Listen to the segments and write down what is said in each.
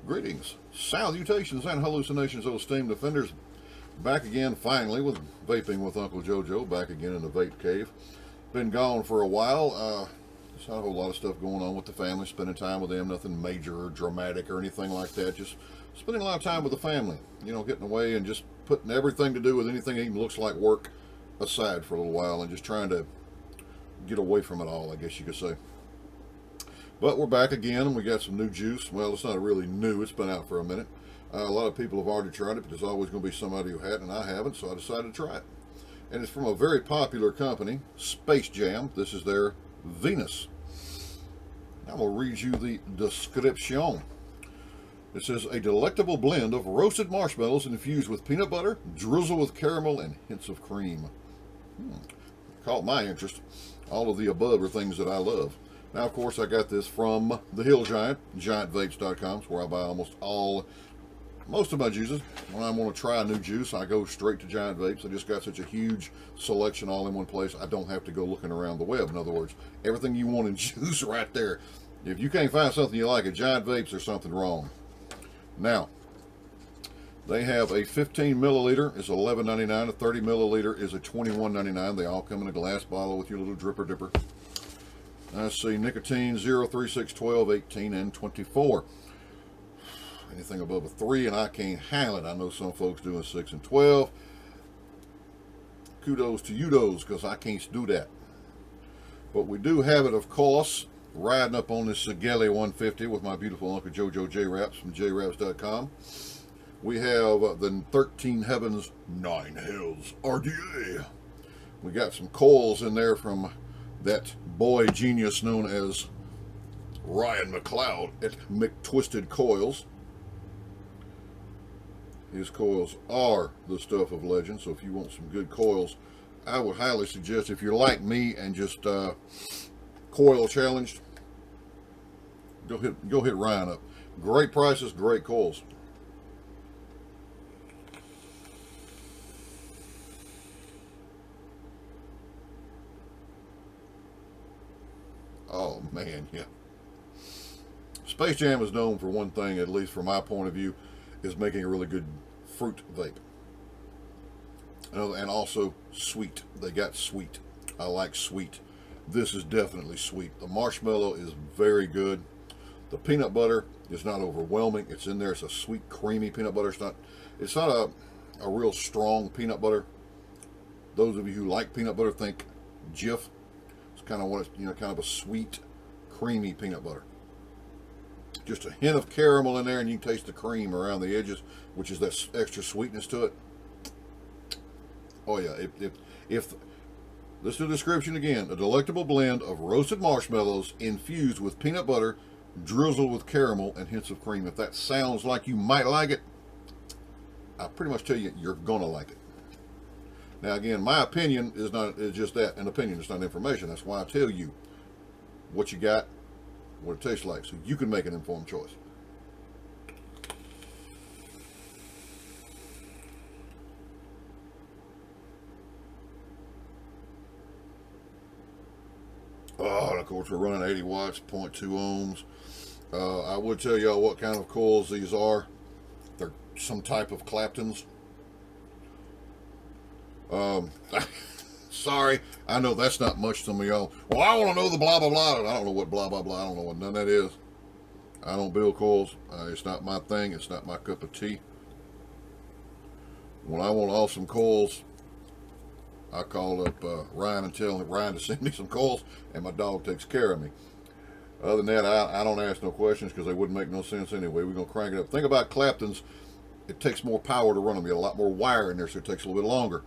Greetings, salutations, and hallucinations, O esteemed offenders. Back again, finally, with vaping with Uncle JoeJoe. Back again in the vape cave. Been gone for a while. Just not a whole lot of stuff going on with the family. Spending time with them. Nothing major or dramatic or anything like that. Just spending a lot of time with the family. You know, getting away and just putting everything to do with anything that even looks like work aside for a little while. And just trying to get away from it all, I guess you could say. But we're back again, and we got some new juice. Well, it's not really new. It's been out for a minute. A lot of people have already tried it, but there's always going to be somebody who hadn't, and I haven't, so I decided to try it. And it's from a very popular company, Space Jam. This is their Venus. I'm going to read you the description. It says, a delectable blend of roasted marshmallows infused with peanut butter, drizzled with caramel, and hints of cream. Caught my interest. All of the above are things that I love. Now, of course, I got this from the Hill Giant, GiantVapes.com. It's where I buy most of my juices. When I want to try a new juice, I go straight to Giant Vapes. I just got such a huge selection all in one place. I don't have to go looking around the web. In other words, everything you want in juice right there. If you can't find something you like at Giant Vapes, there's something wrong. Now, they have a 15 milliliter is $11.99. A 30 milliliter is a $21.99. They all come in a glass bottle with your little dripper dipper. Let's see, nicotine 0, 3, 6, 12, 18, and 24. Anything above a 3, and I can't handle it. I know some folks doing 6 and 12. Kudos to you those, because I can't do that. But we do have it, of course, riding up on this Sigeli 150 with my beautiful Uncle JoeJoe J-Raps from JWraps.com. We have the 13 Heavens 9 Hells RDA. We got some coils in there from that boy genius known as Ryan McLeod at McTwisted Coils. His coils are the stuff of legend, so if you want some good coils, I would highly suggest, if you're like me and just coil challenged, go hit Ryan up. Great prices, great coils. Oh man, yeah. Space Jam is known for one thing, at least from my point of view, is making a really good fruit vape. And also sweet. They got sweet. I like sweet. This is definitely sweet. The marshmallow is very good. The peanut butter is not overwhelming. It's in there. It's a sweet, creamy peanut butter. It's not a real strong peanut butter. Those of you who like peanut butter think Jif. Kind of what, kind of a sweet, creamy peanut butter. Just a hint of caramel in there, and you can taste the cream around the edges, which is that extra sweetness to it. Oh yeah, if let's do the description again. A delectable blend of roasted marshmallows infused with peanut butter, drizzled with caramel, and hints of cream. If that sounds like you might like it, I pretty much tell you you're gonna like it. Now again, my opinion is just that, an opinion. It's not information. That's why I tell you what you got, what it tastes like, so you can make an informed choice. Oh, and of course we're running 80 watts, 0.2 ohms. I would tell y'all what kind of coils these are. They're some type of Claptons. Sorry, I know that's not much to some of y'all. Well, I want to know the blah blah blah. I don't know what blah blah blah. I don't know what none of that is. I don't build coils. It's not my thing. It's not my cup of tea. When I want awesome coils, I call up Ryan and tell Ryan to send me some coils, and my dog takes care of me. Other than that, I don't ask no questions because they wouldn't make no sense anyway. We're gonna crank it up. Think about Claptons. It takes more power to run them. You got a lot more wire in there, so it takes a little bit longer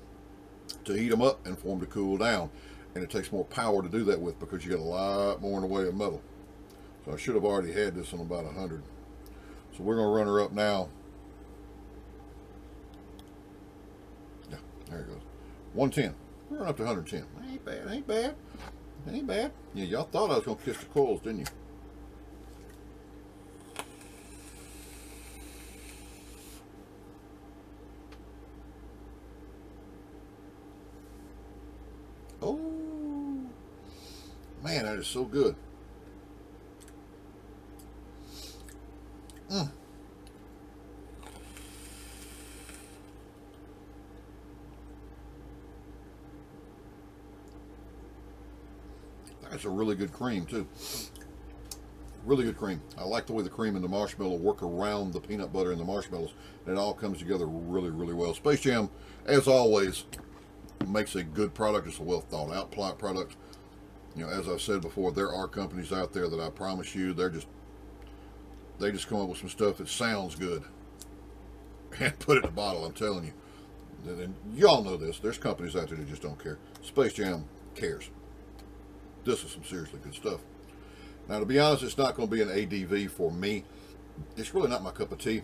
to heat them up and for them to cool down. And it takes more power to do that with because you got a lot more in the way of metal. So I should have already had this on about 100. So we're going to run her up now. Yeah, there it goes. 110. We're running up to 110. Ain't bad, ain't bad. Ain't bad. Yeah, y'all thought I was going to kiss the coils, didn't you? Oh, man, that is so good. That's a really good cream, too. Really good cream. I like the way the cream and the marshmallow work around the peanut butter and the marshmallows. It all comes together really, really well. Space Jam, as always, makes a good product. It's a well thought out product. You know, as I've said before, there are companies out there that I promise you, they just come up with some stuff that sounds good and put it in a bottle. I'm telling you. And y'all know this. There's companies out there that just don't care. Space Jam cares. This is some seriously good stuff. Now, to be honest, it's not going to be an ADV for me. It's really not my cup of tea.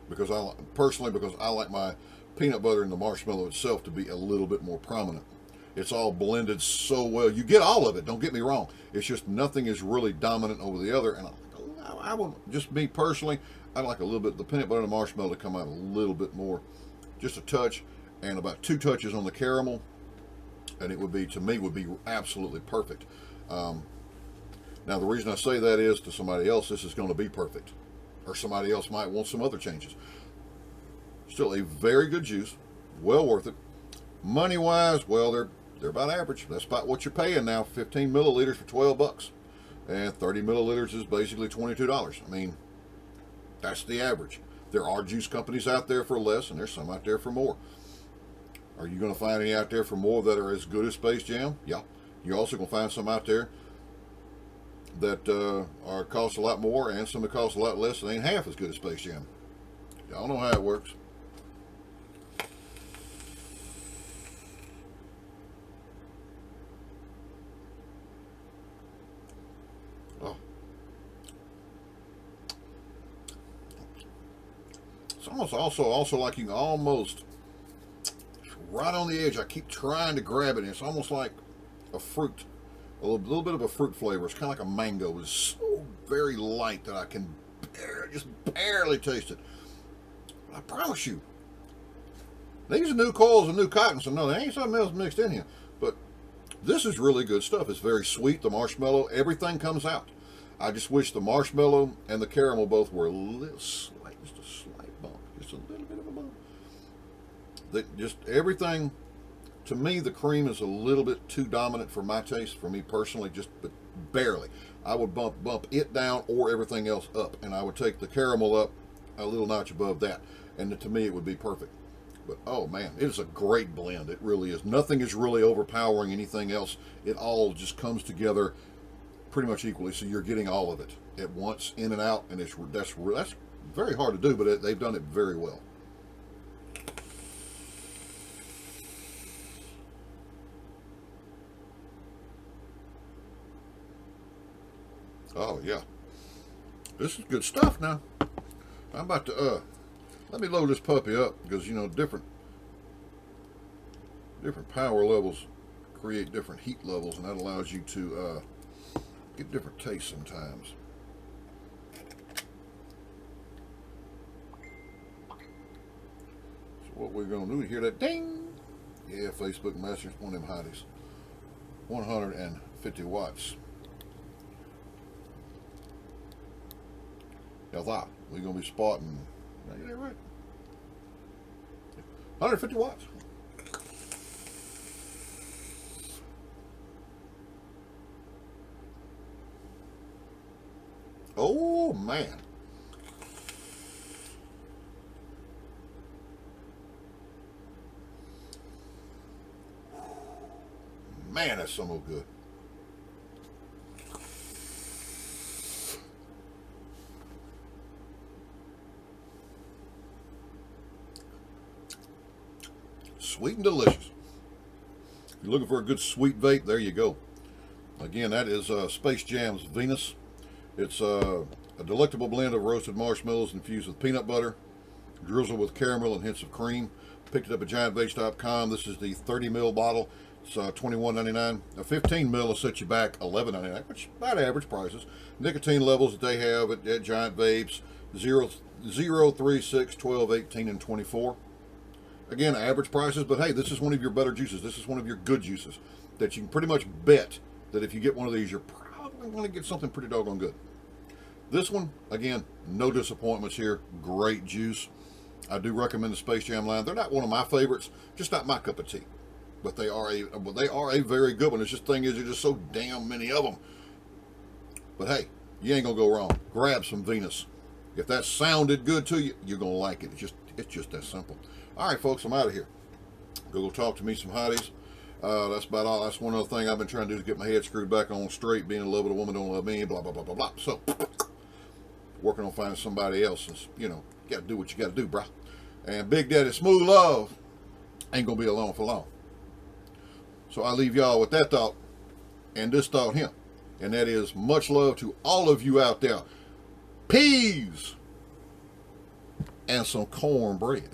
Because I like my peanut butter and the marshmallow itself to be a little bit more prominent. It's all blended so well. You get all of it, don't get me wrong. It's just nothing is really dominant over the other. And I will, just me personally, I like a little bit, the peanut butter and the marshmallow to come out a little bit more. Just a touch, and about 2 touches on the caramel. And it would be, to me, would be absolutely perfect. Now, the reason I say that is, to somebody else, this is going to be perfect. Or somebody else might want some other changes. Still a very good juice. Well worth it. Money-wise, well, they're about average. That's about what you're paying now. 15 milliliters for 12 bucks. And 30 milliliters is basically $22. I mean, that's the average. There are juice companies out there for less, and there's some out there for more. Are you going to find any out there for more that are as good as Space Jam? Yeah. You're also going to find some out there that cost a lot more, and some that cost a lot less and ain't half as good as Space Jam. Y'all know how it works. Oh. It's almost also like you can almost, right on the edge, I keep trying to grab it, and it's almost like a fruit, a little bit of a fruit flavor. It's kind of like a mango. It's so very light that I can just barely taste it. I promise you, these are new coils and new cotton, so no, there ain't something else mixed in here. But this is really good stuff. It's very sweet. The marshmallow, everything comes out. I just wish the marshmallow and the caramel both were a little slight, just a slight bump, just a little bit of a bump. That just everything. To me, the cream is a little bit too dominant for my taste, for me personally, but barely. I would bump it down or everything else up, and I would take the caramel up a little notch above that, and to me it would be perfect. But oh man, it is a great blend. It really is. Nothing is really overpowering anything else. It all just comes together pretty much equally, so you're getting all of it at once, in and out, and that's very hard to do, but they've done it very well. Oh yeah, this is good stuff. Now I'm about to let me load this puppy up, because you know different power levels create different heat levels, and that allows you to get different tastes sometimes. So what we're gonna do, you hear that ding? Yeah, Facebook Messenger, one of them hotties. 150 watts. Now that we're gonna be spotting, right there, right? 150 watts. Oh man. Man, that's so good. Sweet and delicious. If you're looking for a good sweet vape, there you go. Again, that is Space Jam's Venus. It's a delectable blend of roasted marshmallows infused with peanut butter, drizzled with caramel and hints of cream. Picked it up at GiantVapes.com. This is the 30 ml bottle. It's $21.99. A 15 ml will set you back $11.99, which is about average prices. Nicotine levels that they have at Giant Vapes: 0, 3, 6, 12, 18, and 24. Again, average prices, but hey, this is one of your better juices. This is one of your good juices that you can pretty much bet that if you get one of these, you're probably going to get something pretty doggone good. This one, again, no disappointments here. Great juice. I do recommend the Space Jam line. They're not one of my favorites, just not my cup of tea. But they are a very good one. It's just thing is, there's just so damn many of them. But hey, you ain't gonna go wrong. Grab some Venus. If that sounded good to you, you're gonna like it. It's just that simple. All right, folks, I'm out of here. Go talk to me some hotties. That's about all. That's one other thing I've been trying to do is get my head screwed back on straight. Being in love with a woman don't love me. Blah blah blah blah blah. So working on finding somebody else is, you know, you gotta do what you gotta do, brah. And Big Daddy Smooth Love ain't gonna be alone for long. So I leave y'all with that thought and this thought here. And that is much love to all of you out there. Peas and some cornbread.